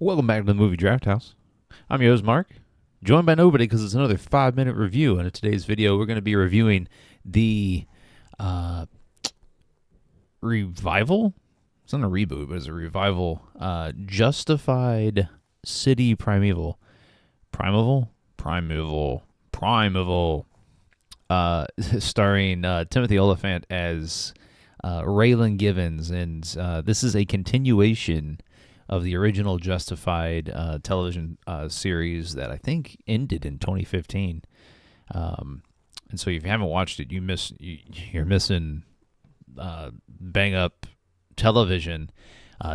Welcome back to the Movie Draft House. I'm your host, Mark, joined by nobody because it's another 5-minute review. And in today's video, we're going to be reviewing the revival. It's not a reboot, but it's a revival. Justified City Primeval. Primeval. Starring Timothy Olyphant as Raylan Givens. And this is a continuation of the original Justified television series that I think ended in 2015. And so if you haven't watched it, you're missing bang up television.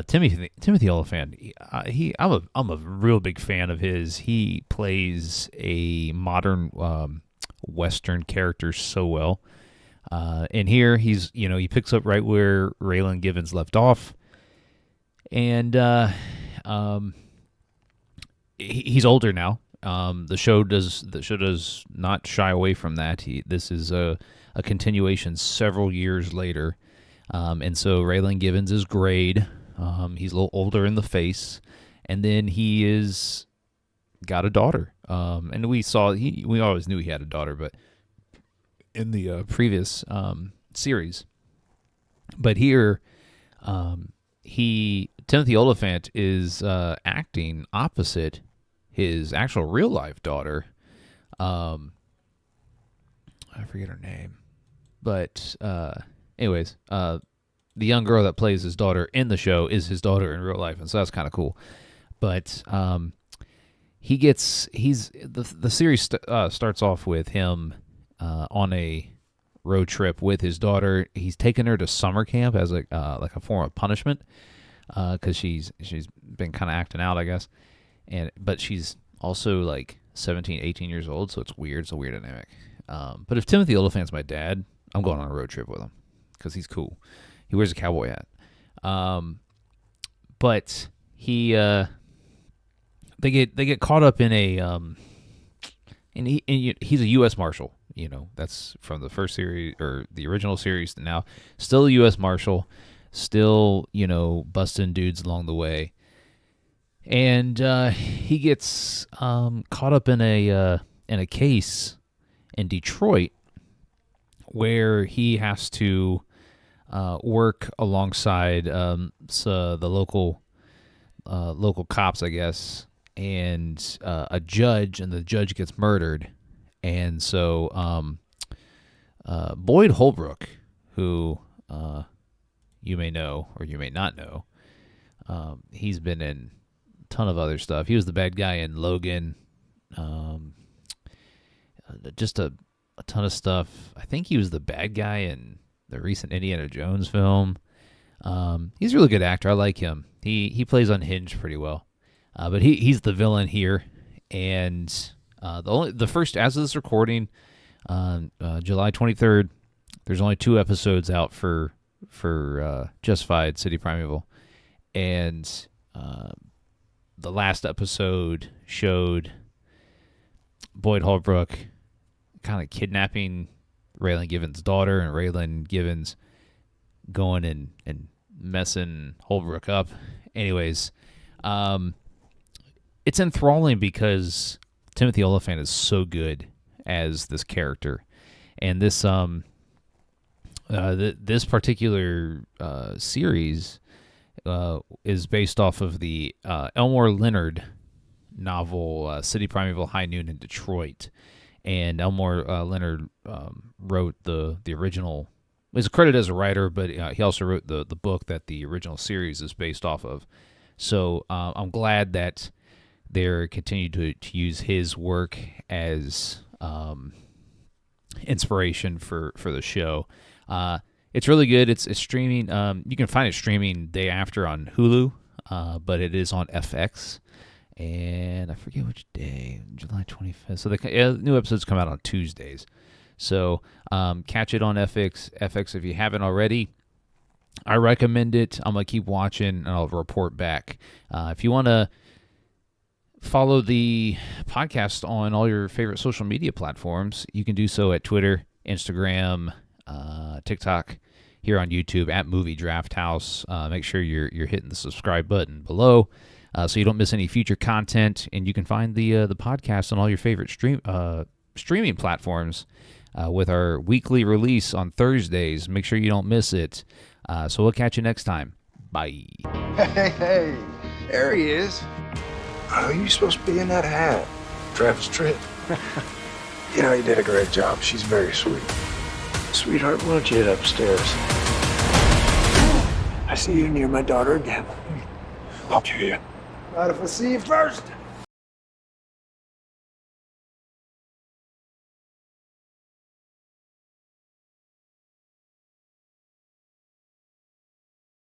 Timothy Olyphant. I'm a real big fan of his. He plays a modern Western character so well. And here he picks up right where Raylan Givens left off. And he's older now. The show does not shy away from that. This is a continuation several years later, and so Raylan Givens is grayed. He's a little older in the face, and then he is got a daughter. And we always knew he had a daughter, but in the previous series, but here, Timothy Olyphant is acting opposite his actual real life daughter. I forget her name, but anyways, the young girl that plays his daughter in the show is his daughter in real life, and so that's kind of cool. But the series starts off with him on a road trip with his daughter. He's taken her to summer camp as like a form of punishment, because she's been kind of acting out, I guess. But she's also like 17, 18 years old, so it's weird. It's a weird dynamic. But if Timothy Olyphant's my dad, I'm going on a road trip with him because he's cool. He wears a cowboy hat. But they get caught up in a and he's a U.S. Marshal. That's from the first series or the original series to now. Still a U.S. Marshal. Still, busting dudes along the way. And he gets caught up in a case in Detroit where he has to work alongside the local cops, I guess, and a judge, and the judge gets murdered. And so Boyd Holbrook, who you may know or you may not know, he's been in a ton of other stuff. He was the bad guy in Logan, just a ton of stuff. I think he was the bad guy in the recent Indiana Jones film. He's a really good actor. I like him. He plays unhinged pretty well. But he's the villain here. And the first, as of this recording, July 23rd, there's only 2 episodes out for Justified City Primeval, and the last episode showed Boyd Holbrook kind of kidnapping Raylan Givens' daughter, and Raylan Givens going and messing Holbrook up. Anyways, it's enthralling because Timothy Olyphant is so good as this character, and this this particular series is based off of the Elmore Leonard novel City Primeval, High Noon in Detroit. And Elmore Leonard wrote the original. He's credited as a writer, but he also wrote the book that the original series is based off of. So I'm glad that they're continuing to use his work as inspiration for the show. It's really good. It's streaming. You can find it streaming day after on Hulu, but it is on FX. And I forget which day, July 25th. So the new episodes come out on Tuesdays. So catch it on FX. FX, if you haven't already, I recommend it. I'm going to keep watching, and I'll report back. If you want to follow the podcast on all your favorite social media platforms, you can do so at Twitter, Instagram, TikTok, here on YouTube at Movie Draft House. Make sure you're hitting the subscribe button below so you don't miss any future content. And you can find the podcast on all your favorite streaming platforms with our weekly release on Thursdays. Make sure you don't miss it. So we'll catch you next time. Bye. Hey, there he is. Oh, you supposed to be in that hat. Travis Tritt. You know, you did a great job. She's very sweet. Sweetheart, why don't you head upstairs? I see you near my daughter again. I'll kill you. Not if I see you first.